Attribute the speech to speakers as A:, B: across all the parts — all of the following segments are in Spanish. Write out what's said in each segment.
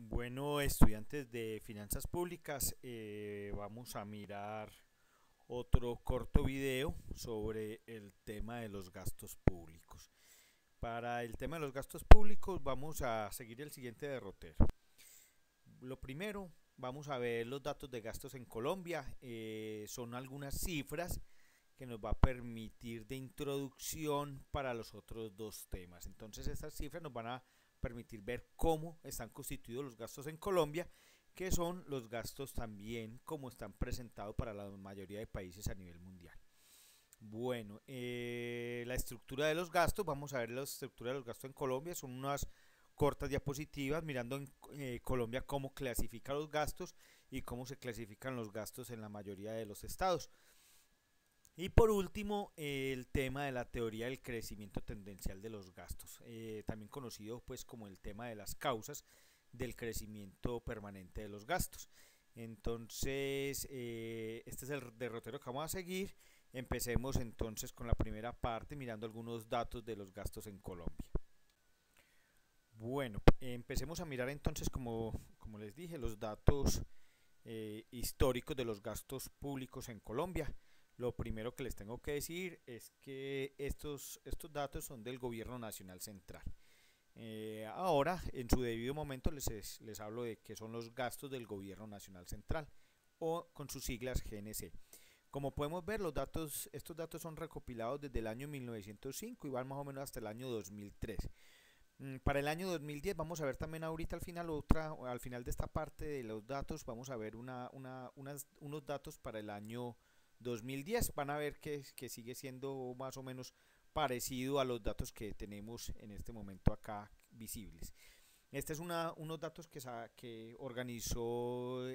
A: Bueno, estudiantes de finanzas públicas, vamos a mirar otro corto video sobre el tema de los gastos públicos. Para el tema de los gastos públicos vamos a seguir el siguiente derrotero. Lo primero, vamos a ver los datos de gastos en Colombia. Son algunas cifras que nos va a permitir de introducción para los otros dos temas. Entonces estas cifras nos van a permitir ver cómo están constituidos los gastos en Colombia, que son los gastos también como están presentados para la mayoría de países a nivel mundial. Bueno, la estructura de los gastos, vamos a ver la estructura de los gastos en Colombia, son unas cortas diapositivas mirando en Colombia cómo clasifica los gastos y cómo se clasifican los gastos en la mayoría de los estados. Y por último, el tema de la teoría del crecimiento tendencial de los gastos, también conocido pues como el tema de las causas del crecimiento permanente de los gastos. Entonces, este es el derrotero que vamos a seguir. Empecemos entonces con la primera parte mirando algunos datos de los gastos en Colombia. Bueno, empecemos a mirar entonces como les dije los datos históricos de los gastos públicos en Colombia. Lo primero que les tengo que decir es que estos datos son del Gobierno Nacional Central. Ahora, en su debido momento, les hablo de qué son los gastos del Gobierno Nacional Central, o con sus siglas GNC. Como podemos ver, estos datos son recopilados desde el año 1905 y van más o menos hasta el año 2003. Para el año 2010 vamos a ver también ahorita al final de esta parte de los datos, vamos a ver unos datos para el año 2010. Van a ver que sigue siendo más o menos parecido a los datos que tenemos en este momento acá visibles. Este es unos datos que organizó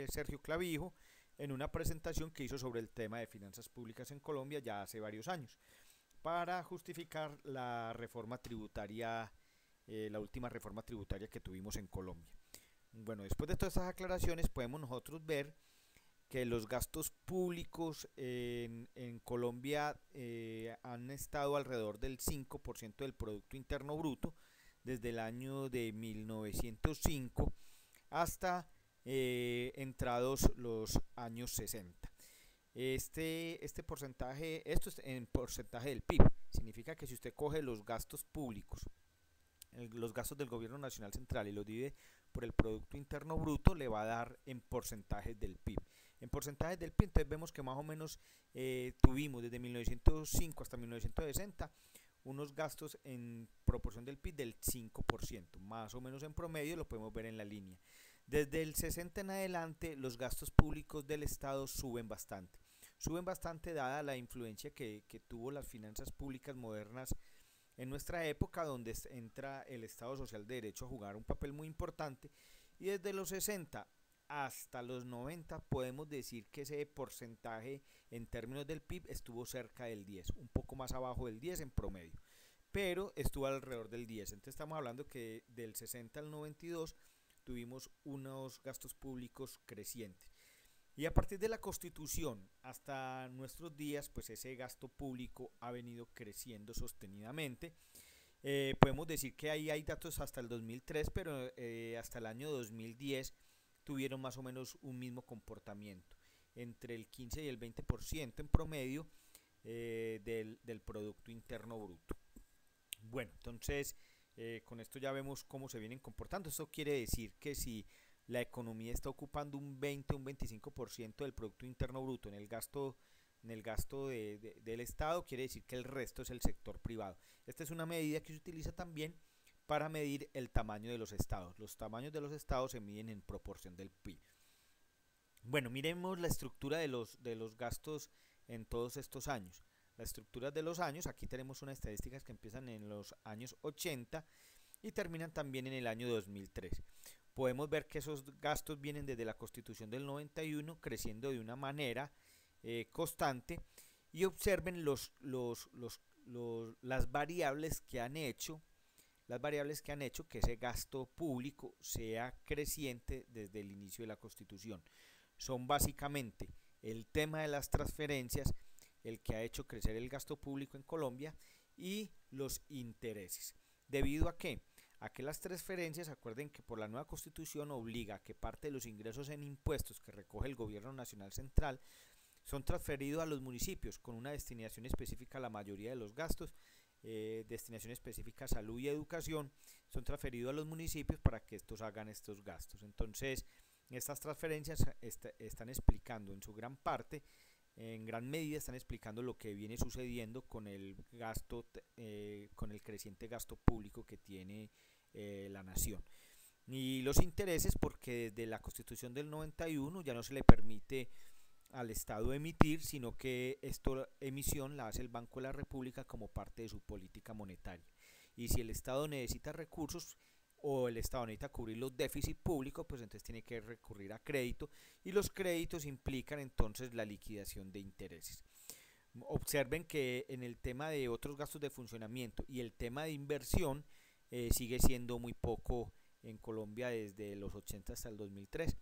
A: Sergio Clavijo en una presentación que hizo sobre el tema de finanzas públicas en Colombia ya hace varios años, para justificar la reforma tributaria, la última reforma tributaria que tuvimos en Colombia. Bueno, después de todas estas aclaraciones podemos nosotros ver que los gastos públicos en Colombia han estado alrededor del 5% del Producto Interno Bruto desde el año de 1905 hasta entrados los años 60. Este porcentaje, esto es en porcentaje del PIB, significa que si usted coge los gastos públicos, los gastos del Gobierno Nacional Central y los divide por el Producto Interno Bruto, le va a dar en porcentajes del PIB. En porcentajes del PIB, entonces vemos que más o menos tuvimos desde 1905 hasta 1960 unos gastos en proporción del PIB del 5%, más o menos en promedio, lo podemos ver en la línea. Desde el 60 en adelante, los gastos públicos del Estado suben bastante dada la influencia que tuvo las finanzas públicas modernas en nuestra época, donde entra el Estado Social de Derecho a jugar un papel muy importante, y desde los 60 hasta los 90 podemos decir que ese porcentaje en términos del PIB estuvo cerca del 10, un poco más abajo del 10 en promedio, pero estuvo alrededor del 10. Entonces estamos hablando que del 60 al 92 tuvimos unos gastos públicos crecientes. Y a partir de la Constitución hasta nuestros días, pues ese gasto público ha venido creciendo sostenidamente. Podemos decir que ahí hay datos hasta el 2003, pero hasta el año 2010 tuvieron más o menos un mismo comportamiento, entre el 15 y el 20% en promedio del Producto Interno Bruto. Bueno, entonces con esto ya vemos cómo se vienen comportando. Esto quiere decir que si la economía está ocupando un 20 o un 25% del Producto Interno Bruto en el gasto del Estado, quiere decir que el resto es el sector privado. Esta es una medida que se utiliza también para medir el tamaño de los estados. Los tamaños de los estados se miden en proporción del PIB. Bueno, miremos la estructura de los gastos en todos estos años. La estructura de los años, aquí tenemos unas estadísticas que empiezan en los años 80 y terminan también en el año 2003. Podemos ver que esos gastos vienen desde la Constitución del 91 creciendo de una manera constante, y observen las variables que han hecho que ese gasto público sea creciente desde el inicio de la Constitución. Son básicamente el tema de las transferencias, el que ha hecho crecer el gasto público en Colombia, y los intereses. ¿Debido a qué? a que las transferencias, acuerden que por la nueva constitución obliga a que parte de los ingresos en impuestos que recoge el gobierno nacional central son transferidos a los municipios con una destinación específica a la mayoría de los gastos, destinación específica a salud y educación, son transferidos a los municipios para que estos hagan estos gastos. Entonces, estas transferencias están explicando en su gran parte, en gran medida están explicando lo que viene sucediendo con el gasto, con el creciente gasto público que tiene la nación. Y los intereses, porque desde la Constitución del 91 ya no se le permite al Estado emitir, sino que esta emisión la hace el Banco de la República como parte de su política monetaria. Y si el Estado necesita recursos o el Estado necesita cubrir los déficits públicos, pues entonces tiene que recurrir a crédito, y los créditos implican entonces la liquidación de intereses. Observen que en el tema de otros gastos de funcionamiento y el tema de inversión sigue siendo muy poco en Colombia desde los 80 hasta el 2003.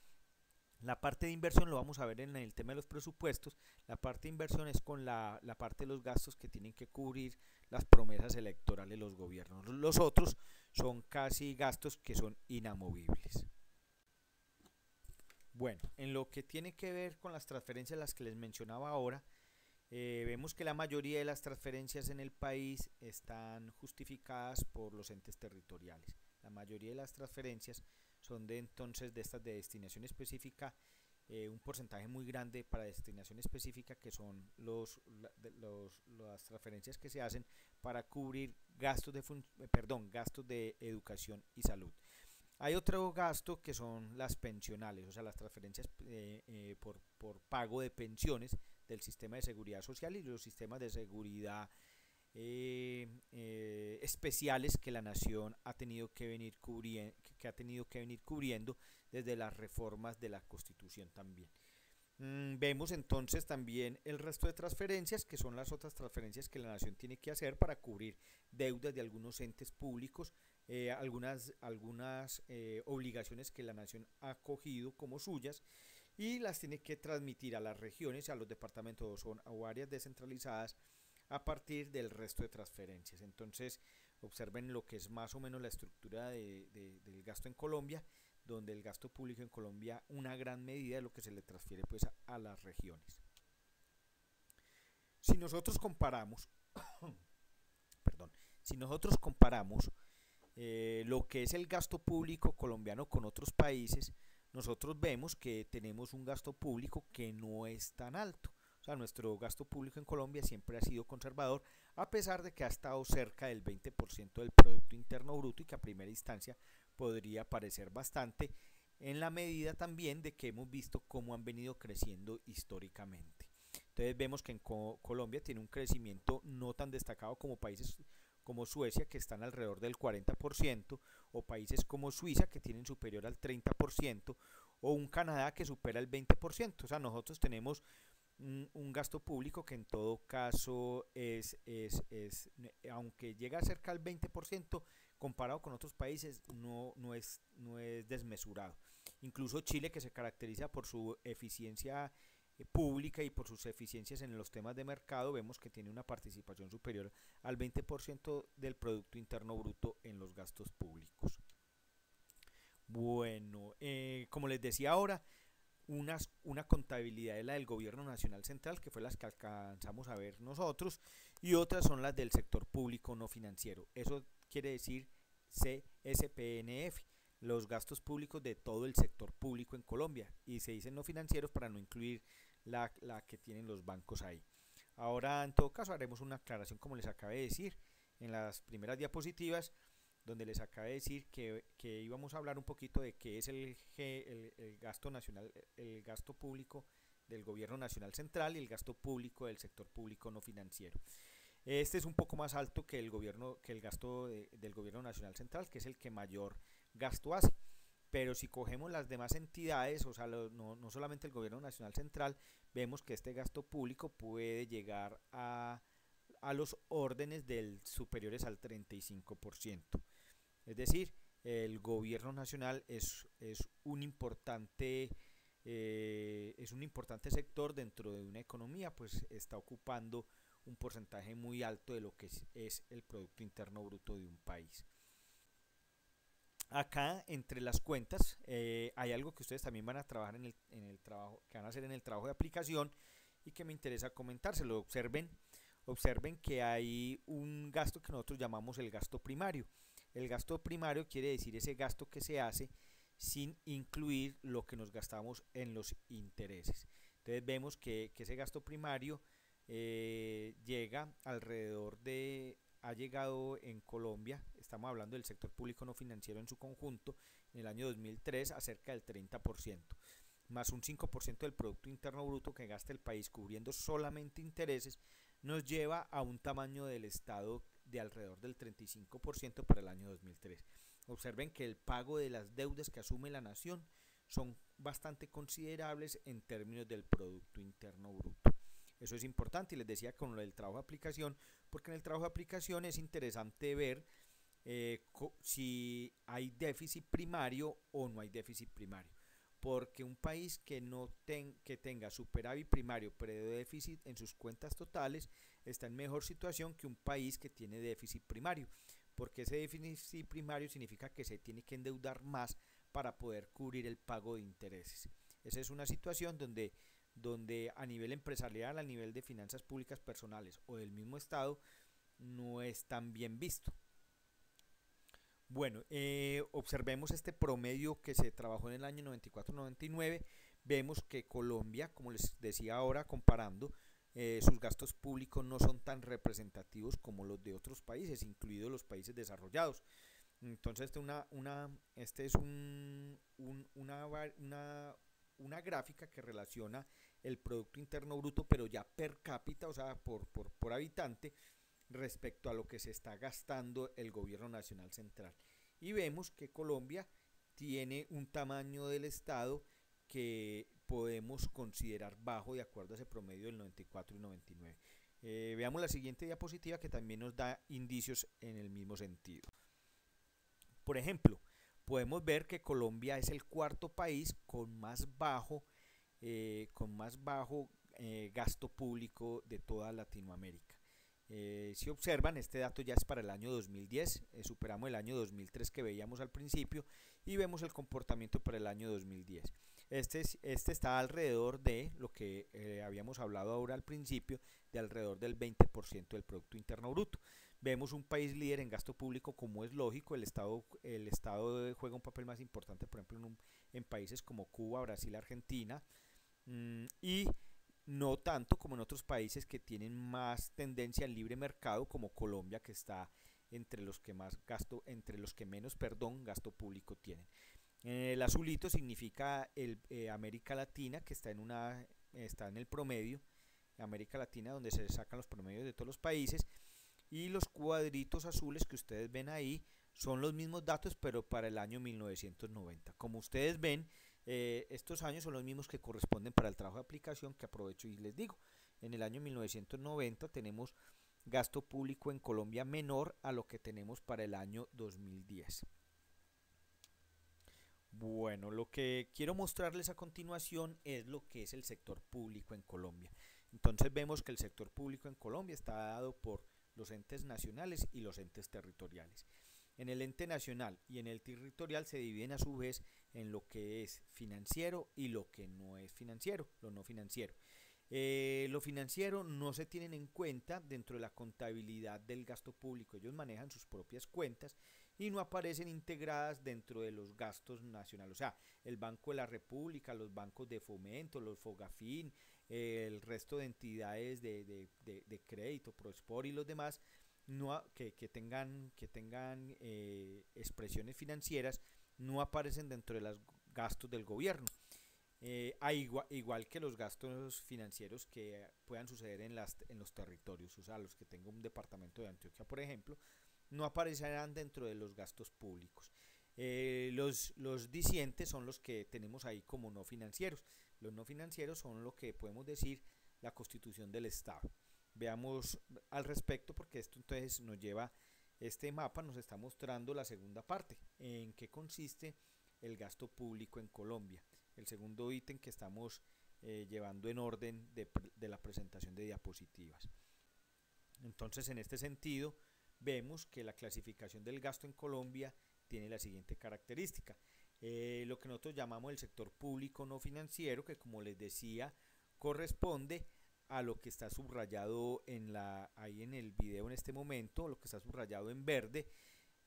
A: La parte de inversión lo vamos a ver en el tema de los presupuestos. La parte de inversión es con la parte de los gastos que tienen que cubrir las promesas electorales de los gobiernos. Los otros son casi gastos que son inamovibles. Bueno, en lo que tiene que ver con las transferencias, las que les mencionaba ahora, vemos que la mayoría de las transferencias en el país están justificadas por los entes territoriales. La mayoría de las transferencias son de entonces de estas de destinación específica, un porcentaje muy grande para destinación específica, que son las transferencias que se hacen para cubrir gastos de educación y salud. Hay otro gasto que son las pensionales, o sea, las transferencias por pago de pensiones del sistema de seguridad social y los sistemas de seguridad especiales que la nación ha tenido que venir cubriendo desde las reformas de la Constitución también. Vemos entonces también el resto de transferencias, que son las otras transferencias que la nación tiene que hacer para cubrir deudas de algunos entes públicos, algunas obligaciones que la nación ha cogido como suyas y las tiene que transmitir a las regiones, a los departamentos o áreas descentralizadas a partir del resto de transferencias. Entonces observen lo que es más o menos la estructura del gasto en Colombia, donde el gasto público en Colombia, una gran medida de lo que se le transfiere pues a las regiones. Si nosotros comparamos perdón, si nosotros comparamos lo que es el gasto público colombiano con otros países, nosotros vemos que tenemos un gasto público que no es tan alto. O sea, nuestro gasto público en Colombia siempre ha sido conservador, a pesar de que ha estado cerca del 20% del Producto Interno Bruto, y que a primera instancia podría parecer bastante, en la medida también de que hemos visto cómo han venido creciendo históricamente. Entonces vemos que en Colombia tiene un crecimiento no tan destacado como países como Suecia, que están alrededor del 40%, o países como Suiza, que tienen superior al 30%, o un Canadá que supera el 20%. O sea, nosotros tenemos un gasto público que en todo caso aunque llega cerca al 20%, comparado con otros países, no es desmesurado. Incluso Chile, que se caracteriza por su eficiencia pública y por sus eficiencias en los temas de mercado, vemos que tiene una participación superior al 20% del Producto Interno Bruto en los gastos públicos. Bueno, como les decía ahora, una contabilidad es la del gobierno nacional central, que fue las que alcanzamos a ver nosotros, y otras son las del sector público no financiero. Eso quiere decir CSPNF, los gastos públicos de todo el sector público en Colombia, y se dicen no financieros para no incluir la que tienen los bancos ahí. Ahora, en todo caso, haremos una aclaración, como les acabé de decir en las primeras diapositivas, donde les acabé de decir que íbamos a hablar un poquito de qué es el gasto nacional, el gasto público del gobierno nacional central y el gasto público del sector público no financiero. Este es un poco más alto que el gasto del gobierno nacional central, que es el que mayor gasto hace. Pero si cogemos las demás entidades, o sea, no solamente el gobierno nacional central, vemos que este gasto público puede llegar a los órdenes del superiores al 35%. Es decir, el gobierno nacional es un importante sector dentro de una economía, pues está ocupando un porcentaje muy alto de lo que es el Producto Interno Bruto de un país. Acá entre las cuentas hay algo que ustedes también van a trabajar en el trabajo, que van a hacer en el trabajo de aplicación y que me interesa comentárselo. Observen que hay un gasto que nosotros llamamos el gasto primario. El gasto primario quiere decir ese gasto que se hace sin incluir lo que nos gastamos en los intereses. Entonces vemos que ese gasto primario llega alrededor de, ha llegado en Colombia, estamos hablando del sector público no financiero en su conjunto, en el año 2003 a cerca del 30%, más un 5% del Producto Interno Bruto que gasta el país cubriendo solamente intereses, nos lleva a un tamaño del Estado de alrededor del 35% para el año 2003. Observen que el pago de las deudas que asume la nación son bastante considerables en términos del Producto Interno Bruto. Eso es importante y les decía con lo del trabajo de aplicación, porque en el trabajo de aplicación es interesante ver si hay déficit primario o no hay déficit primario. Porque un país que tenga superávit primario pero déficit en sus cuentas totales está en mejor situación que un país que tiene déficit primario, porque ese déficit primario significa que se tiene que endeudar más para poder cubrir el pago de intereses. Esa es una situación donde a nivel empresarial, a nivel de finanzas públicas personales o del mismo Estado, no es tan bien visto. Bueno, observemos este promedio que se trabajó en el año 94-99. Vemos que Colombia, como les decía ahora, comparando, sus gastos públicos no son tan representativos como los de otros países, incluidos los países desarrollados. Entonces, este es una gráfica que relaciona el Producto Interno Bruto, pero ya per cápita, o sea, por habitante, respecto a lo que se está gastando el gobierno nacional central. Y vemos que Colombia tiene un tamaño del Estado que podemos considerar bajo de acuerdo a ese promedio del 94 y 99. Veamos la siguiente diapositiva que también nos da indicios en el mismo sentido. Por ejemplo, podemos ver que Colombia es el cuarto país con más bajo gasto público de toda Latinoamérica. Si observan, este dato ya es para el año 2010, superamos el año 2003 que veíamos al principio y vemos el comportamiento para el año 2010. Este está alrededor de lo que habíamos hablado ahora al principio, de alrededor del 20% del Producto Interno Bruto. Vemos un país líder en gasto público, como es lógico, el Estado juega un papel más importante, por ejemplo, en países como Cuba, Brasil, Argentina, y no tanto como en otros países que tienen más tendencia al libre mercado, como Colombia, que está entre los que menos gasto público tienen. El azulito significa América Latina, que está en el promedio, América Latina, donde se sacan los promedios de todos los países, y los cuadritos azules que ustedes ven ahí son los mismos datos, pero para el año 1990. Como ustedes ven, estos años son los mismos que corresponden para el trabajo de aplicación, que aprovecho y les digo. En el año 1990 tenemos gasto público en Colombia menor a lo que tenemos para el año 2010. Bueno, lo que quiero mostrarles a continuación es lo que es el sector público en Colombia. Entonces vemos que el sector público en Colombia está dado por los entes nacionales y los entes territoriales. En el ente nacional y en el territorial se dividen a su vez en lo que es financiero y lo que no es financiero, lo no financiero. Lo financiero no se tienen en cuenta dentro de la contabilidad del gasto público, ellos manejan sus propias cuentas y no aparecen integradas dentro de los gastos nacionales, o sea, el Banco de la República, los bancos de fomento, los Fogafín, el resto de entidades de crédito, Prospor y los demás, que tengan expresiones financieras, no aparecen dentro de los gastos del gobierno. Igual que los gastos financieros que puedan suceder en los territorios, o sea, los que tenga un departamento de Antioquia, por ejemplo, no aparecerán dentro de los gastos públicos. Los dicientes son los que tenemos ahí como no financieros. Los no financieros son lo que podemos decir la constitución del Estado. Veamos al respecto, porque esto entonces este mapa nos está mostrando la segunda parte, en qué consiste el gasto público en Colombia. El segundo ítem que estamos llevando en orden de la presentación de diapositivas. Entonces, en este sentido, vemos que la clasificación del gasto en Colombia tiene la siguiente característica. Lo que nosotros llamamos el sector público no financiero, que como les decía, corresponde a lo que está subrayado ahí en el video en este momento, lo que está subrayado en verde,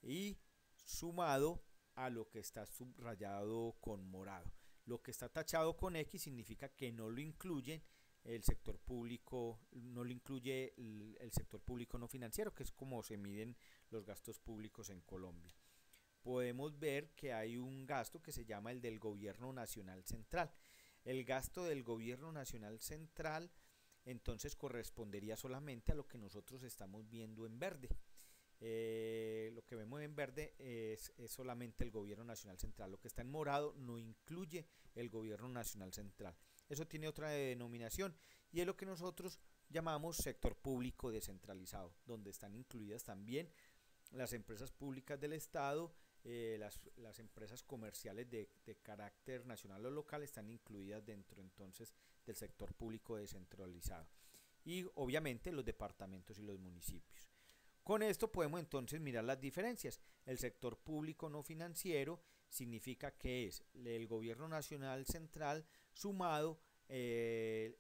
A: y sumado a lo que está subrayado con morado. Lo que está tachado con X significa que no lo incluye el sector público, no lo incluye el sector público no financiero, que es como se miden los gastos públicos en Colombia. Podemos ver que hay un gasto que se llama el del gobierno nacional central. El gasto del gobierno nacional central entonces correspondería solamente a lo que nosotros estamos viendo en verde. Lo que vemos en verde es solamente el gobierno nacional central. Lo que está en morado no incluye el gobierno nacional central. Eso tiene otra denominación y es lo que nosotros llamamos sector público descentralizado, donde están incluidas también las empresas públicas del Estado, las empresas comerciales de carácter nacional o local están incluidas dentro entonces del sector público descentralizado, y obviamente los departamentos y los municipios. Con esto podemos entonces mirar las diferencias. El sector público no financiero significa que es el gobierno nacional central sumado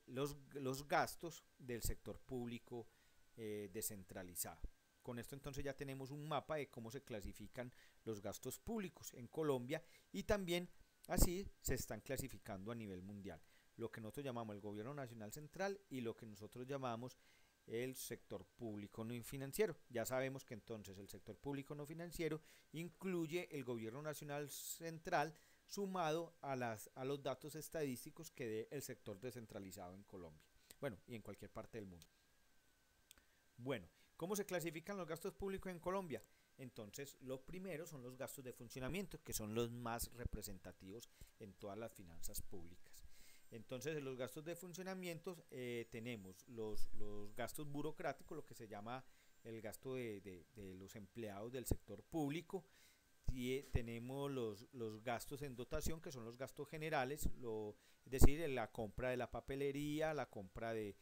A: los gastos del sector público descentralizado. Con esto entonces ya tenemos un mapa de cómo se clasifican los gastos públicos en Colombia, y también así se están clasificando a nivel mundial. Lo que nosotros llamamos el gobierno nacional central y lo que nosotros llamamos el sector público no financiero. Ya sabemos que entonces el sector público no financiero incluye el gobierno nacional central sumado a los datos estadísticos que dé el sector descentralizado en Colombia, bueno, y en cualquier parte del mundo. Bueno, ¿cómo se clasifican los gastos públicos en Colombia? Entonces, lo primero son los gastos de funcionamiento, que son los más representativos en todas las finanzas públicas. Entonces, en los gastos de funcionamiento tenemos los gastos burocráticos, lo que se llama el gasto de los empleados del sector público. Y tenemos los gastos en dotación, que son los gastos generales, es decir, la compra de la papelería, la compra de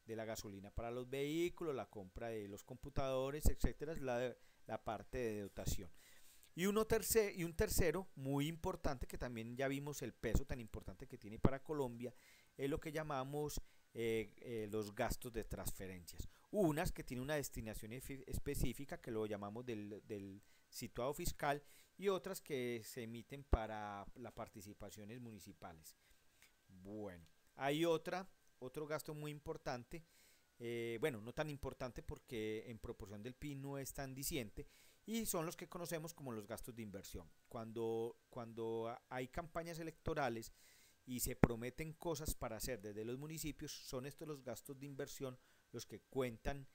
A: la gasolina para los vehículos, la compra de los computadores, etcétera, es la parte de dotación. Y un tercero muy importante, que también ya vimos el peso tan importante que tiene para Colombia, es lo que llamamos los gastos de transferencias. Unas que tienen una destinación específica, que lo llamamos del situado fiscal, y otras que se emiten para las participaciones municipales. Bueno, hay otro gasto muy importante, bueno, no tan importante porque en proporción del PIB no es tan diciente, y son los que conocemos como los gastos de inversión. Cuando hay campañas electorales y se prometen cosas para hacer desde los municipios, son estos los gastos de inversión los que cuentan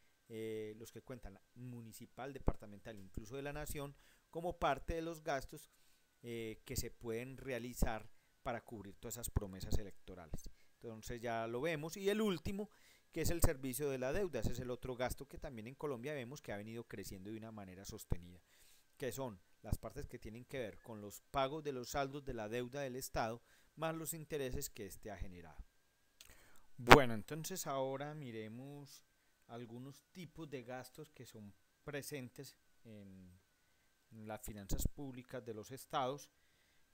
A: municipal, departamental, incluso de la nación, como parte de los gastos que se pueden realizar para cubrir todas esas promesas electorales. Entonces ya lo vemos. Y el último, que es el servicio de la deuda, ese es el otro gasto que también en Colombia vemos que ha venido creciendo de una manera sostenida, que son las partes que tienen que ver con los pagos de los saldos de la deuda del Estado más los intereses que éste ha generado. Bueno, entonces ahora miremos algunos tipos de gastos que son presentes en las finanzas públicas de los estados,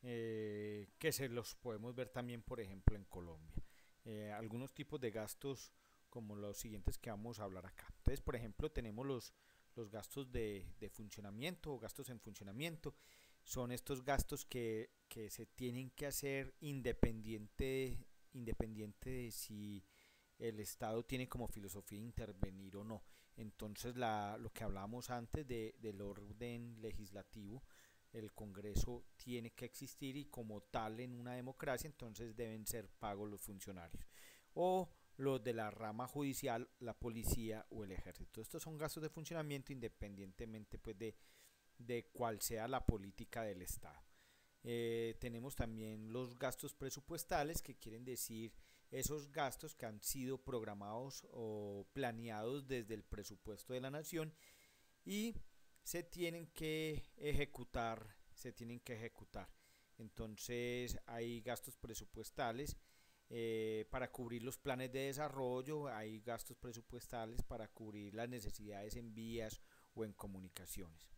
A: que se los podemos ver también, por ejemplo, en Colombia. Algunos tipos de gastos como los siguientes que vamos a hablar acá. Entonces, por ejemplo, tenemos los gastos de funcionamiento o gastos en funcionamiento. Son estos gastos que se tienen que hacer independiente de si el Estado tiene como filosofía intervenir o no. Entonces, lo que hablábamos antes del orden legislativo, el Congreso tiene que existir y como tal en una democracia entonces deben ser pagos los funcionarios o los de la rama judicial, la policía o el ejército. Estos son gastos de funcionamiento independientemente pues de cuál sea la política del Estado. Tenemos también los gastos presupuestales, que quieren decir esos gastos que han sido programados o planeados desde el presupuesto de la nación y se tienen que ejecutar. Entonces hay gastos presupuestales para cubrir los planes de desarrollo, hay gastos presupuestales para cubrir las necesidades en vías o en comunicaciones.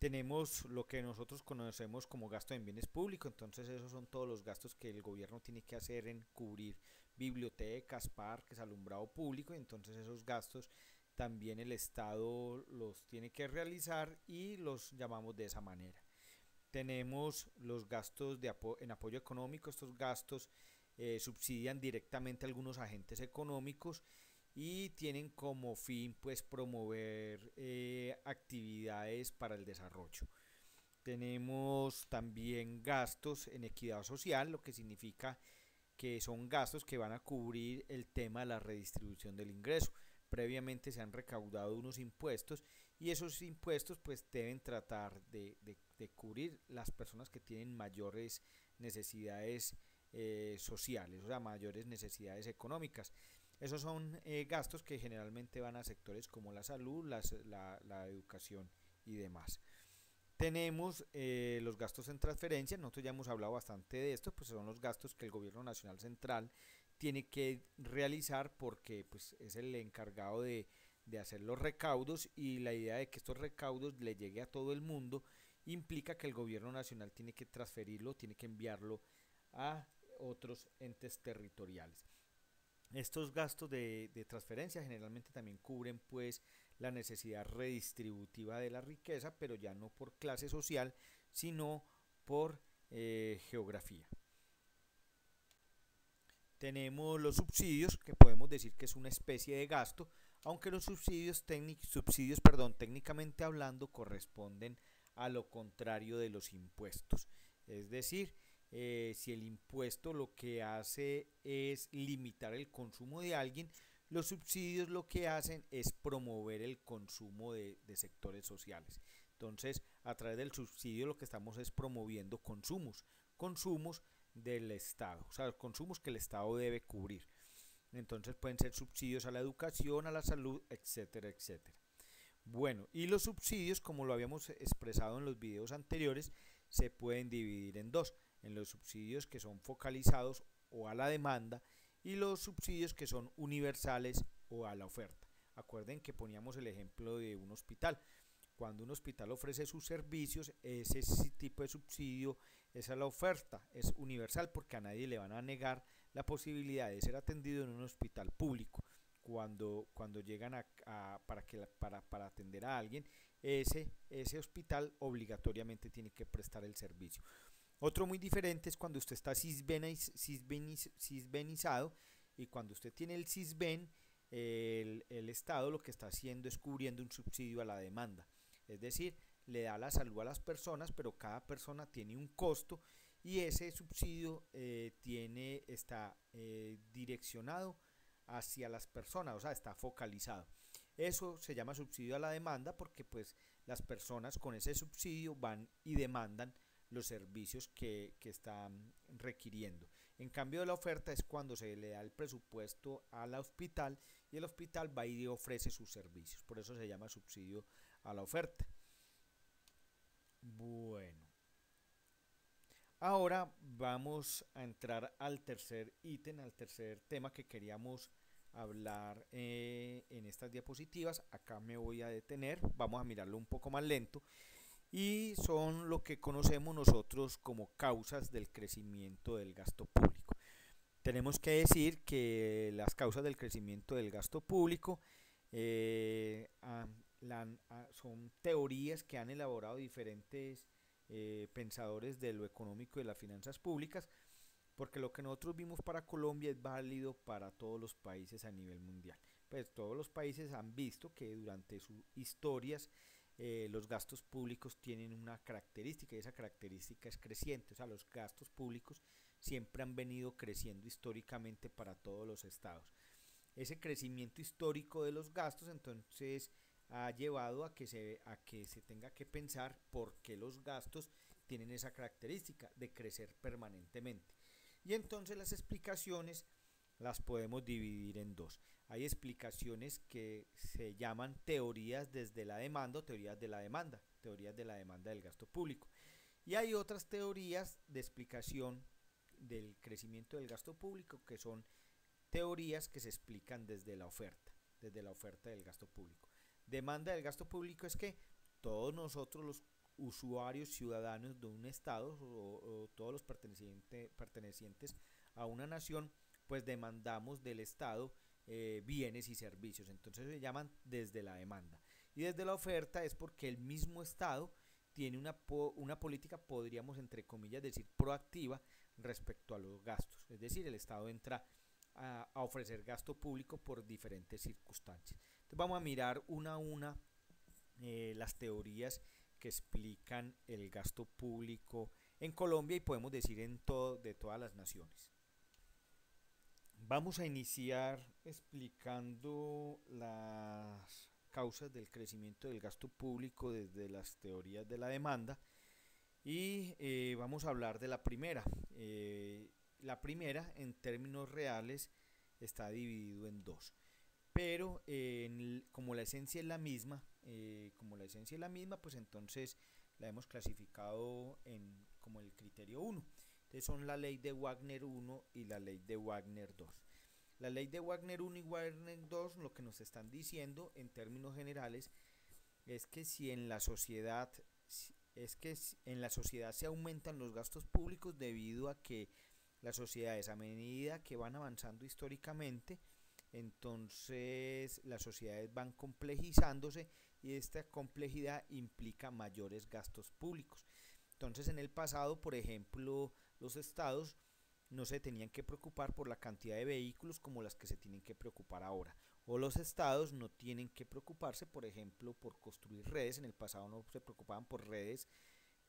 A: Tenemos lo que nosotros conocemos como gasto en bienes públicos, entonces esos son todos los gastos que el gobierno tiene que hacer en cubrir bibliotecas, parques, alumbrado público, y entonces esos gastos también el Estado los tiene que realizar y los llamamos de esa manera. Tenemos los gastos en apoyo económico. Estos gastos subsidian directamente a algunos agentes económicos y tienen como fin pues promover actividades para el desarrollo. Tenemos también gastos en equidad social, lo que significa que son gastos que van a cubrir el tema de la redistribución del ingreso. Previamente se han recaudado unos impuestos y esos impuestos pues deben tratar de cubrir las personas que tienen mayores necesidades sociales, o sea, mayores necesidades económicas. Esos son gastos que generalmente van a sectores como la salud, la educación y demás. Tenemos los gastos en transferencia. Nosotros ya hemos hablado bastante de esto, pues son los gastos que el gobierno nacional central tiene que realizar porque pues, es el encargado de hacer los recaudos, y la idea de que estos recaudos le llegue a todo el mundo implica que el gobierno nacional tiene que transferirlo, tiene que enviarlo a otros entes territoriales. Estos gastos de transferencia generalmente también cubren pues la necesidad redistributiva de la riqueza, pero ya no por clase social, sino por geografía. Tenemos los subsidios, que podemos decir que es una especie de gasto, aunque los técnicamente hablando corresponden a lo contrario de los impuestos. Es decir, si el impuesto lo que hace es limitar el consumo de alguien, los subsidios lo que hacen es promover el consumo de sectores sociales. Entonces, a través del subsidio lo que estamos es promoviendo consumos del Estado, o sea, los consumos que el Estado debe cubrir. Entonces pueden ser subsidios a la educación, a la salud, etcétera, etcétera. Bueno, y los subsidios, como lo habíamos expresado en los videos anteriores, se pueden dividir en dos: en los subsidios que son focalizados o a la demanda, y los subsidios que son universales o a la oferta. Acuerden que poníamos el ejemplo de un hospital. Cuando un hospital ofrece sus servicios, ese tipo de subsidio es a la oferta, es universal, porque a nadie le van a negar la posibilidad de ser atendido en un hospital público. Cuando llegan para atender a alguien, ese hospital obligatoriamente tiene que prestar el servicio. Otro muy diferente es cuando usted está sisbenizado, y cuando usted tiene el sisben, el Estado lo que está haciendo es cubriendo un subsidio a la demanda. Es decir, le da la salud a las personas, pero cada persona tiene un costo, y ese subsidio está direccionado hacia las personas, o sea, está focalizado. Eso se llama subsidio a la demanda porque pues las personas con ese subsidio van y demandan los servicios que están requiriendo. En cambio, la oferta es cuando se le da el presupuesto al hospital y el hospital va y ofrece sus servicios. Por eso se llama subsidio a la oferta. Bueno, ahora vamos a entrar al tercer ítem, al tercer tema que queríamos hablar en estas diapositivas. Acá me voy a detener, vamos a mirarlo un poco más lento, y son lo que conocemos nosotros como causas del crecimiento del gasto público. Tenemos que decir que las causas del crecimiento del gasto público son teorías que han elaborado diferentes pensadores de lo económico y de las finanzas públicas, porque lo que nosotros vimos para Colombia es válido para todos los países a nivel mundial. Pues todos los países han visto que durante sus historias los gastos públicos tienen una característica, y esa característica es creciente. O sea, los gastos públicos siempre han venido creciendo históricamente para todos los estados. Ese crecimiento histórico de los gastos entonces ha llevado a que se tenga que pensar por qué los gastos tienen esa característica de crecer permanentemente. Y entonces las explicaciones las podemos dividir en dos. Hay explicaciones que se llaman teorías desde la demanda o teorías de la demanda del gasto público. Y hay otras teorías de explicación del crecimiento del gasto público que son teorías que se explican desde la oferta del gasto público. Demanda del gasto público es que todos nosotros usuarios, ciudadanos de un estado o todos los pertenecientes a una nación, pues demandamos del estado bienes y servicios. Entonces se llaman desde la demanda. Y desde la oferta es porque el mismo estado tiene una política, podríamos entre comillas decir, proactiva respecto a los gastos. Es decir, el estado entra a ofrecer gasto público por diferentes circunstancias. Entonces vamos a mirar una a una las teorías que explican el gasto público en Colombia y podemos decir de todas las naciones. Vamos a iniciar explicando las causas del crecimiento del gasto público desde las teorías de la demanda y vamos a hablar de la primera. La primera, en términos reales, está dividido en dos, pero como la esencia es la misma, pues entonces la hemos clasificado como el criterio 1. Entonces son la ley de Wagner 1 y la ley de Wagner 2. La ley de Wagner 1 y Wagner 2 lo que nos están diciendo en términos generales es que si en la sociedad se aumentan los gastos públicos debido a que las sociedades, a medida que van avanzando históricamente, entonces las sociedades van complejizándose y esta complejidad implica mayores gastos públicos. Entonces en el pasado, por ejemplo, los estados no se tenían que preocupar por la cantidad de vehículos como las que se tienen que preocupar ahora. O los estados no tienen que preocuparse, por ejemplo, por construir redes. En el pasado no se preocupaban por redes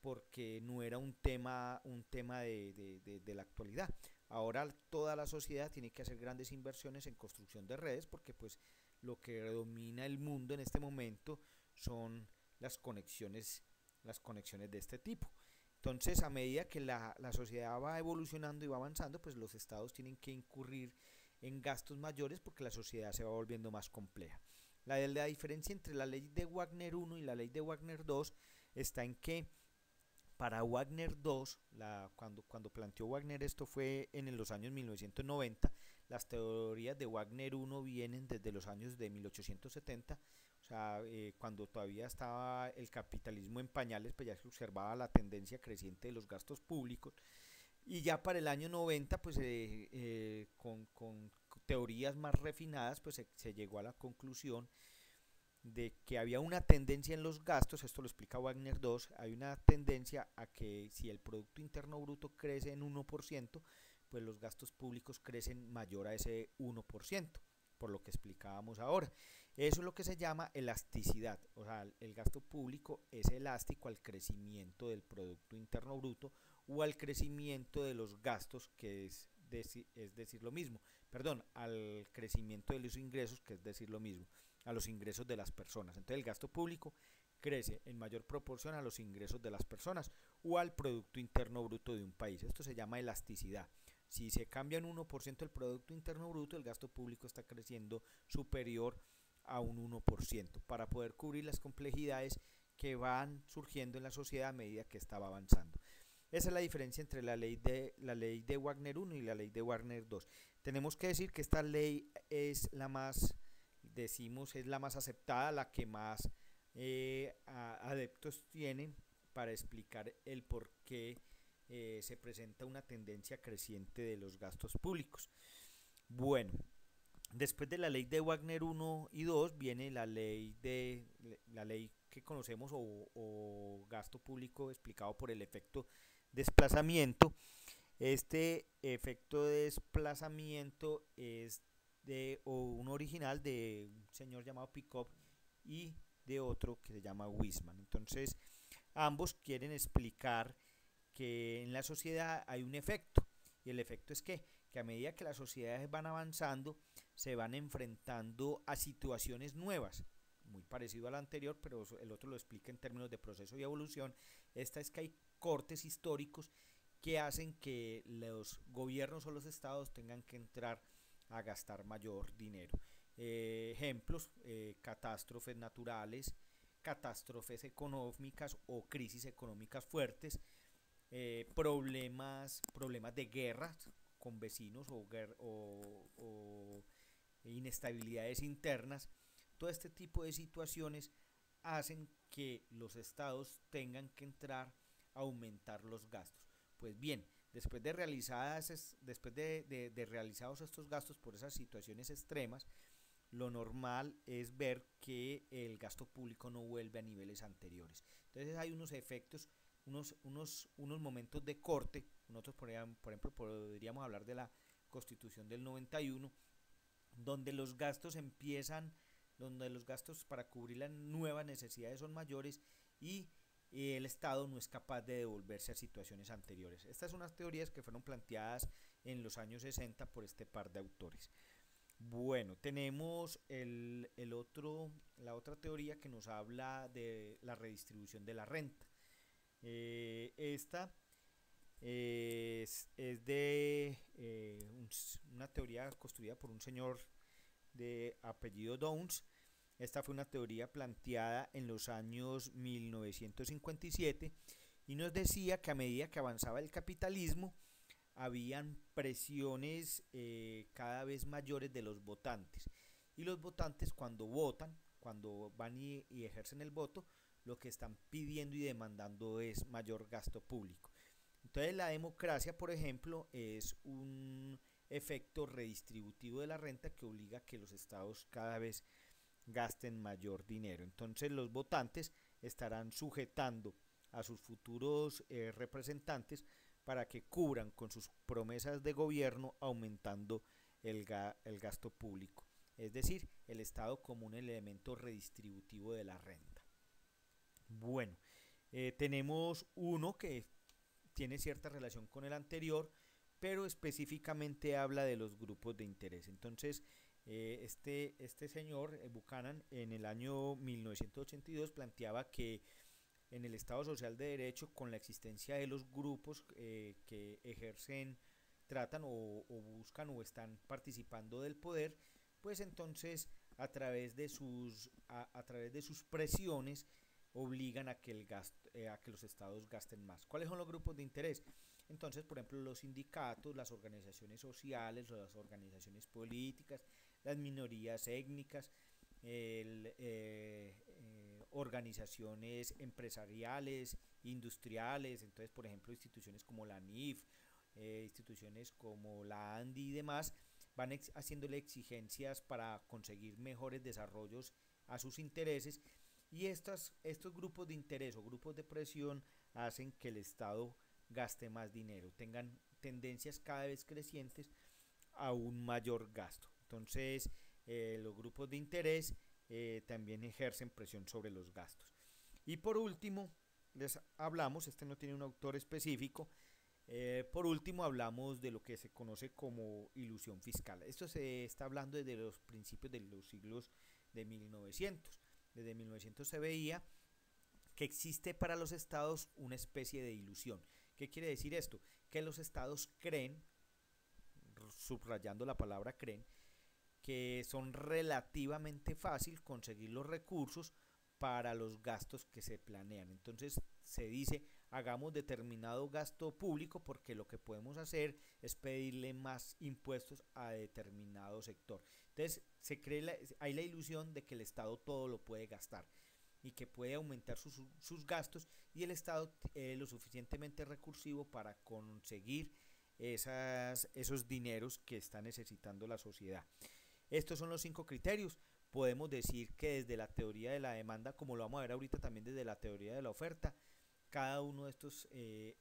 A: porque no era un tema de la actualidad. Ahora toda la sociedad tiene que hacer grandes inversiones en construcción de redes porque pues lo que domina el mundo en este momento son las conexiones de este tipo. Entonces, a medida que la sociedad va evolucionando y va avanzando, pues los estados tienen que incurrir en gastos mayores porque la sociedad se va volviendo más compleja. La diferencia entre la ley de Wagner 1 y la ley de Wagner 2 está en que para Wagner 2, cuando planteó Wagner esto fue en los años 1990, las teorías de Wagner 1 vienen desde los años de 1870, o sea, cuando todavía estaba el capitalismo en pañales, pues ya se observaba la tendencia creciente de los gastos públicos. Y ya para el año 90, pues con teorías más refinadas, pues se llegó a la conclusión de que había una tendencia en los gastos, esto lo explica Wagner 2, hay una tendencia a que si el Producto Interno Bruto crece en 1%, pues los gastos públicos crecen mayor a ese 1%, por lo que explicábamos ahora. Eso es lo que se llama elasticidad, o sea, el gasto público es elástico al crecimiento del Producto Interno Bruto o al crecimiento de los gastos, que es decir lo mismo, perdón, al crecimiento de los ingresos, que es decir lo mismo, a los ingresos de las personas. Entonces el gasto público crece en mayor proporción a los ingresos de las personas o al Producto Interno Bruto de un país. Esto se llama elasticidad. Si se cambia en 1% el Producto Interno Bruto, el gasto público está creciendo superior a un 1% para poder cubrir las complejidades que van surgiendo en la sociedad a medida que estaba avanzando. Esa es la diferencia entre la ley de Wagner 1 y la ley de Wagner 2. Tenemos que decir que esta ley es la más, es la más aceptada, la que más adeptos tienen para explicar el por qué se presenta una tendencia creciente de los gastos públicos. Bueno, después de la ley de Wagner 1 y 2 viene la ley que conocemos o gasto público explicado por el efecto desplazamiento. Este efecto de desplazamiento es un original de un señor llamado Picot y de otro que se llama Weismann. Entonces ambos quieren explicar que en la sociedad hay un efecto, y el efecto es que a medida que las sociedades van avanzando se van enfrentando a situaciones nuevas, muy parecido al anterior, pero el otro lo explica en términos de proceso y evolución. Esta es que hay cortes históricos que hacen que los gobiernos o los estados tengan que entrar a gastar mayor dinero. Ejemplos, catástrofes naturales, catástrofes económicas o crisis económicas fuertes, problemas de guerras con vecinos o inestabilidades internas. Todo este tipo de situaciones hacen que los estados tengan que entrar a aumentar los gastos. Pues bien, después de realizados estos gastos por esas situaciones extremas, lo normal es ver que el gasto público no vuelve a niveles anteriores. Entonces hay unos efectos, unos momentos de corte. Nosotros, por ejemplo, podríamos hablar de la Constitución del 91, donde los gastos donde los gastos para cubrir las nuevas necesidades son mayores y el Estado no es capaz de devolverse a situaciones anteriores. Estas son unas teorías que fueron planteadas en los años 60 por este par de autores. Bueno, tenemos la otra teoría que nos habla de la redistribución de la renta. Esta es de una teoría construida por un señor de apellido Downs. Esta fue una teoría planteada en los años 1957 y nos decía que a medida que avanzaba el capitalismo, habían presiones cada vez mayores de los votantes. Y los votantes cuando votan, cuando van y ejercen el voto, lo que están pidiendo y demandando es mayor gasto público. Entonces la democracia, por ejemplo, es un efecto redistributivo de la renta que obliga a que los estados cada vez gasten mayor dinero. Entonces los votantes estarán sujetando a sus futuros representantes para que cubran con sus promesas de gobierno aumentando el gasto público, es decir, el Estado como un elemento redistributivo de la renta. Bueno, tenemos uno que tiene cierta relación con el anterior, pero específicamente habla de los grupos de interés. Entonces, este señor Buchanan en el año 1982 planteaba que en el Estado Social de Derecho, con la existencia de los grupos que ejercen, tratan o buscan o están participando del poder, pues entonces a través de sus presiones obligan a que los estados gasten más. ¿Cuáles son los grupos de interés? Entonces, por ejemplo, los sindicatos, las organizaciones sociales, las organizaciones políticas, las minorías étnicas, organizaciones empresariales, industriales. Entonces, por ejemplo, instituciones como la NIF, instituciones como la ANDI y demás, van haciéndole exigencias para conseguir mejores desarrollos a sus intereses, y estos grupos de interés o grupos de presión hacen que el Estado gaste más dinero, tengan tendencias cada vez crecientes a un mayor gasto. Entonces, los grupos de interés también ejercen presión sobre los gastos. Y por último, les hablamos, este no tiene un autor específico, por último hablamos de lo que se conoce como ilusión fiscal. Esto se está hablando desde los principios de los siglos de 1900. Desde 1900 se veía que existe para los estados una especie de ilusión. ¿Qué quiere decir esto? Que los estados creen, subrayando la palabra creen, que son relativamente fácil conseguir los recursos para los gastos que se planean. Entonces se dice, hagamos determinado gasto público porque lo que podemos hacer es pedirle más impuestos a determinado sector. Entonces hay la ilusión de que el Estado todo lo puede gastar y que puede aumentar sus gastos, y el Estado es lo suficientemente recursivo para conseguir esos dineros que está necesitando la sociedad. Estos son los 5 criterios. Podemos decir que desde la teoría de la demanda, como lo vamos a ver ahorita también desde la teoría de la oferta, cada uno de estos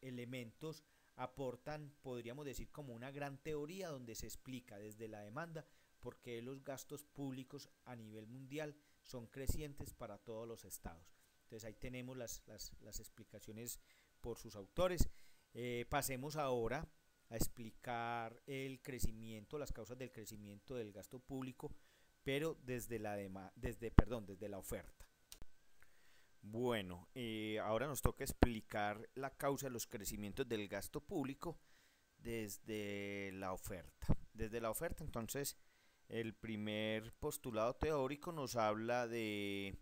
A: elementos aportan, podríamos decir, como una gran teoría donde se explica desde la demanda por qué los gastos públicos a nivel mundial son crecientes para todos los estados. Entonces ahí tenemos las explicaciones por sus autores. Pasemos ahora a explicar el crecimiento, las causas del crecimiento del gasto público, pero desde la oferta. Bueno, ahora nos toca explicar la causa de los crecimientos del gasto público desde la oferta. Desde la oferta, entonces, el primer postulado teórico nos habla de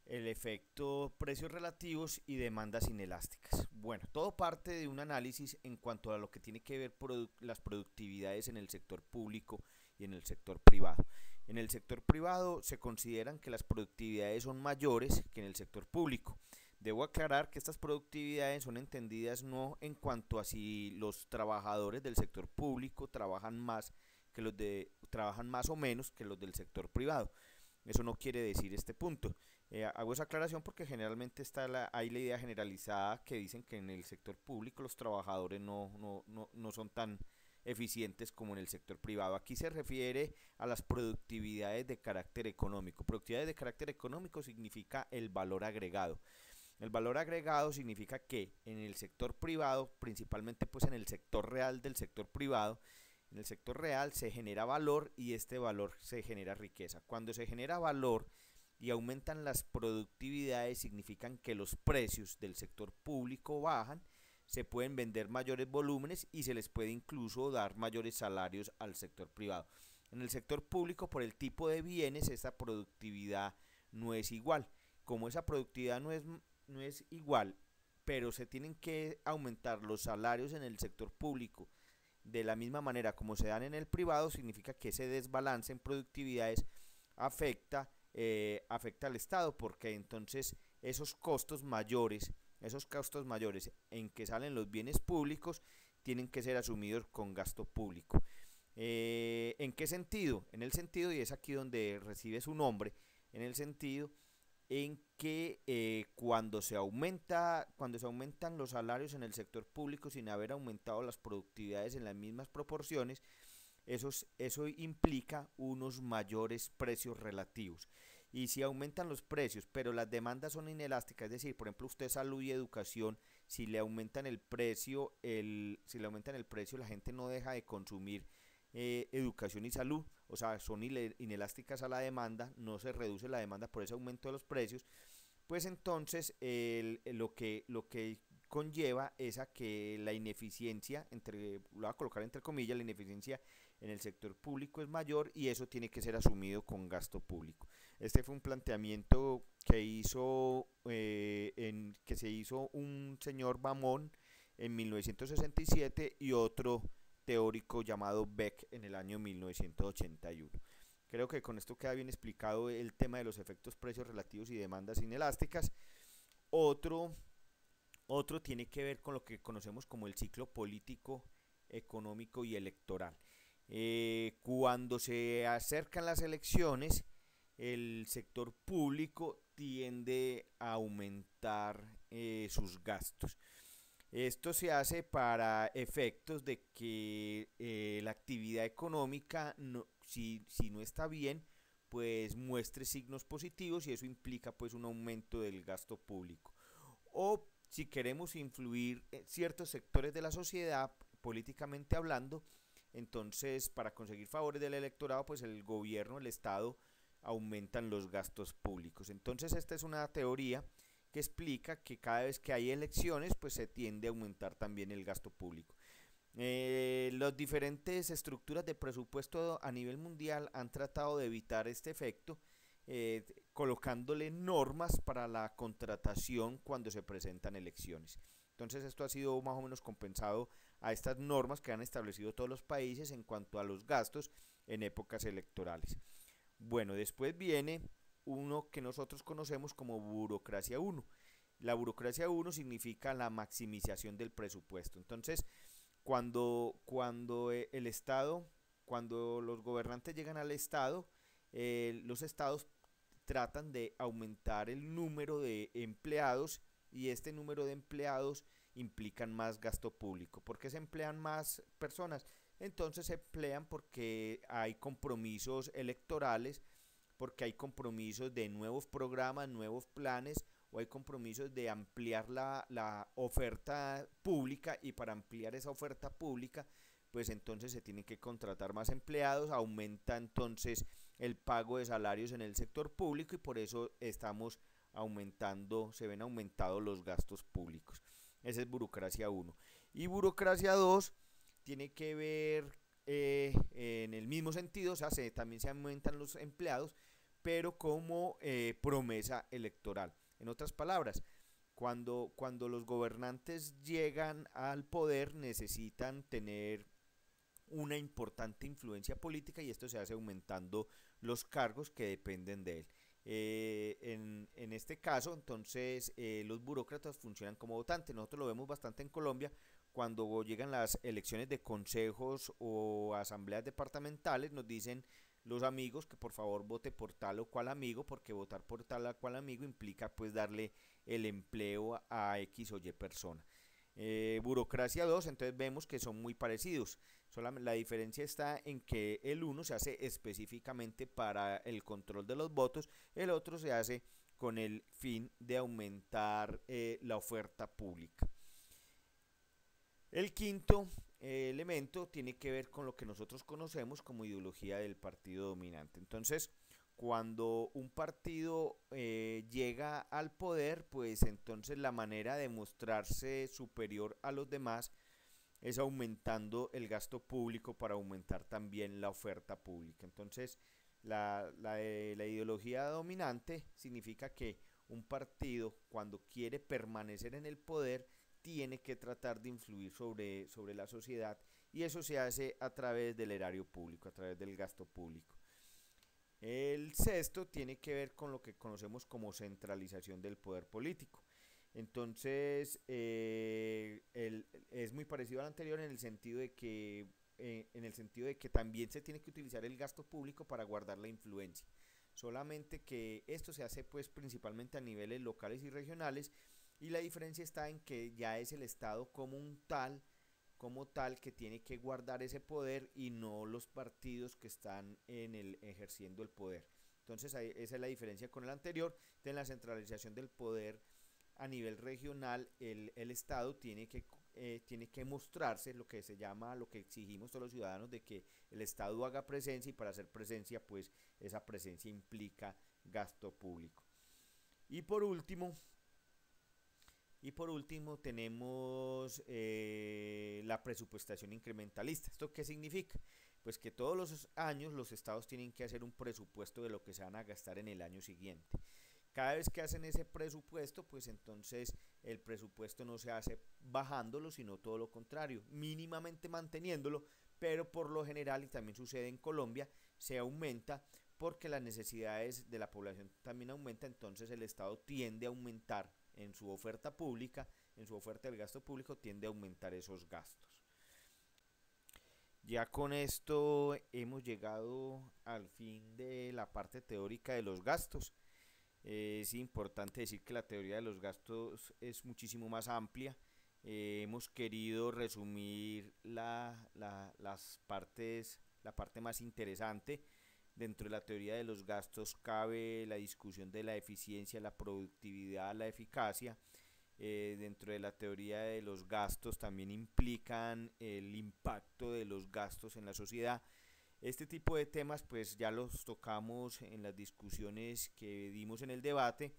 A: el efecto precios relativos y demandas inelásticas. Bueno, todo parte de un análisis en cuanto a lo que tiene que ver las productividades en el sector público y en el sector privado. En el sector privado se consideran que las productividades son mayores que en el sector público. Debo aclarar que estas productividades son entendidas no en cuanto a si los trabajadores del sector público trabajan más o menos que los del sector privado. Eso no quiere decir este punto. Hago esa aclaración porque generalmente hay la idea generalizada que dicen que en el sector público los trabajadores no son tan eficientes como en el sector privado. Aquí se refiere a las productividades de carácter económico. Productividades de carácter económico significa el valor agregado. El valor agregado significa que en el sector privado, principalmente pues en el sector real del sector privado, en el sector real se genera valor y este valor se genera riqueza. Cuando se genera valor y aumentan las productividades, significan que los precios del sector público bajan, se pueden vender mayores volúmenes y se les puede incluso dar mayores salarios al sector privado. En el sector público, por el tipo de bienes, esa productividad no es igual. Como esa productividad no es igual, pero se tienen que aumentar los salarios en el sector público de la misma manera como se dan en el privado, significa que ese desbalance en productividades afecta al Estado, porque entonces esos costos mayores en que salen los bienes públicos tienen que ser asumidos con gasto público. ¿En qué sentido? En el sentido, y es aquí donde recibe su nombre, en el sentido en que cuando se aumentan los salarios en el sector público sin haber aumentado las productividades en las mismas proporciones, eso implica unos mayores precios relativos. Y si aumentan los precios, pero las demandas son inelásticas, es decir, por ejemplo, usted salud y educación, si le aumentan el precio, la gente no deja de consumir educación y salud, o sea, son inelásticas a la demanda, no se reduce la demanda por ese aumento de los precios, pues entonces lo que conlleva es a que la ineficiencia, lo voy a colocar entre comillas, la ineficiencia en el sector público es mayor y eso tiene que ser asumido con gasto público. Este fue un planteamiento que se hizo un señor Bamón en 1967 y otro teórico llamado Beck en el año 1981. Creo que con esto queda bien explicado el tema de los efectos precios relativos y demandas inelásticas. Otro tiene que ver con lo que conocemos como el ciclo político, económico y electoral. Cuando se acercan las elecciones, el sector público tiende a aumentar sus gastos. Esto se hace para efectos de que la actividad económica, si no está bien, pues muestre signos positivos y eso implica pues un aumento del gasto público. O si queremos influir en ciertos sectores de la sociedad, políticamente hablando, entonces para conseguir favores del electorado, pues el gobierno, el Estado, aumentan los gastos públicos. Entonces esta es una teoría que explica que cada vez que hay elecciones, pues se tiende a aumentar también el gasto público. Las diferentes estructuras de presupuesto a nivel mundial han tratado de evitar este efecto, colocándole normas para la contratación cuando se presentan elecciones. Entonces esto ha sido más o menos compensado a estas normas que han establecido todos los países en cuanto a los gastos en épocas electorales. Bueno, después viene uno que nosotros conocemos como burocracia 1. La burocracia 1 significa la maximización del presupuesto. Entonces, cuando el Estado, cuando los gobernantes llegan al Estado, los estados tratan de aumentar el número de empleados y este número de empleados implican más gasto público. ¿Por qué se emplean más personas? Entonces se emplean porque hay compromisos electorales, porque hay compromisos de nuevos programas, nuevos planes, o hay compromisos de ampliar la oferta pública, y para ampliar esa oferta pública, pues entonces se tienen que contratar más empleados, aumenta entonces el pago de salarios en el sector público y por eso se ven aumentados los gastos públicos. Esa es burocracia 1. Y burocracia 2 tiene que ver en el mismo sentido, o sea, también se aumentan los empleados, pero como promesa electoral. En otras palabras, cuando los gobernantes llegan al poder necesitan tener una importante influencia política y esto se hace aumentando los cargos que dependen de él. En este caso, entonces, los burócratas funcionan como votantes. Nosotros lo vemos bastante en Colombia cuando llegan las elecciones de consejos o asambleas departamentales, nos dicen los amigos que por favor vote por tal o cual amigo, porque votar por tal o cual amigo implica pues darle el empleo a X o Y persona. Burocracia 2, entonces vemos que son muy parecidos. Solamente la diferencia está en que el uno se hace específicamente para el control de los votos, el otro se hace con el fin de aumentar la oferta pública. El quinto elemento tiene que ver con lo que nosotros conocemos como ideología del partido dominante. Entonces, cuando un partido llega al poder, pues entonces la manera de mostrarse superior a los demás es aumentando el gasto público para aumentar también la oferta pública. Entonces, la ideología dominante significa que un partido, cuando quiere permanecer en el poder, tiene que tratar de influir sobre la sociedad y eso se hace a través del erario público, a través del gasto público. El sexto tiene que ver con lo que conocemos como centralización del poder político. Entonces, es muy parecido al anterior en el sentido de que también se tiene que utilizar el gasto público para guardar la influencia. Solamente que esto se hace pues principalmente a niveles locales y regionales y la diferencia está en que ya es el Estado como tal que tiene que guardar ese poder y no los partidos que están ejerciendo el poder. Entonces esa es la diferencia con el anterior. De la centralización del poder a nivel regional, el Estado tiene que mostrarse lo que se llama, lo que exigimos todos los ciudadanos, de que el Estado haga presencia y para hacer presencia, pues esa presencia implica gasto público. Y por último tenemos la presupuestación incrementalista. ¿Esto qué significa? Pues que todos los años los estados tienen que hacer un presupuesto de lo que se van a gastar en el año siguiente. Cada vez que hacen ese presupuesto, pues entonces el presupuesto no se hace bajándolo, sino todo lo contrario, mínimamente manteniéndolo, pero por lo general, y también sucede en Colombia, se aumenta porque las necesidades de la población también aumentan, entonces el Estado tiende a aumentar en su oferta pública, en su oferta del gasto público, tiende a aumentar esos gastos. Ya con esto hemos llegado al fin de la parte teórica de los gastos. Es importante decir que la teoría de los gastos es muchísimo más amplia. Hemos querido resumir las partes, la parte más interesante. Dentro de la teoría de los gastos cabe la discusión de la eficiencia, la productividad, la eficacia. Dentro de la teoría de los gastos también implican el impacto de los gastos en la sociedad. Este tipo de temas pues ya los tocamos en las discusiones que dimos en el debate,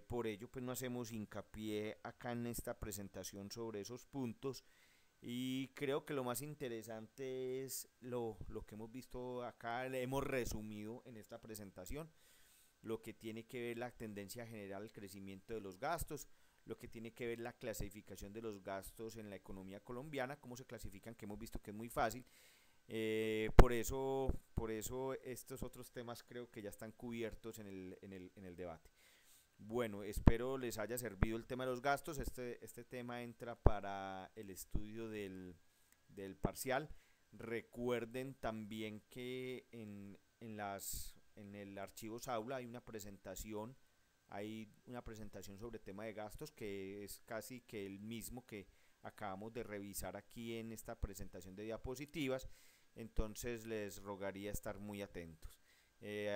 A: por ello pues no hacemos hincapié acá en esta presentación sobre esos puntos y creo que lo más interesante es lo que hemos visto acá, hemos resumido en esta presentación, lo que tiene que ver la tendencia general al crecimiento de los gastos, lo que tiene que ver la clasificación de los gastos en la economía colombiana, cómo se clasifican, que hemos visto que es muy fácil. Por eso estos otros temas creo que ya están cubiertos en el debate. Bueno, espero les haya servido el tema de los gastos. Este tema entra para el estudio del parcial. Recuerden también que en el archivo Saula hay una presentación sobre tema de gastos que es casi que el mismo que acabamos de revisar aquí en esta presentación de diapositivas. Entonces les rogaría estar muy atentos.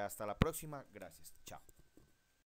A: Hasta la próxima, gracias, chao.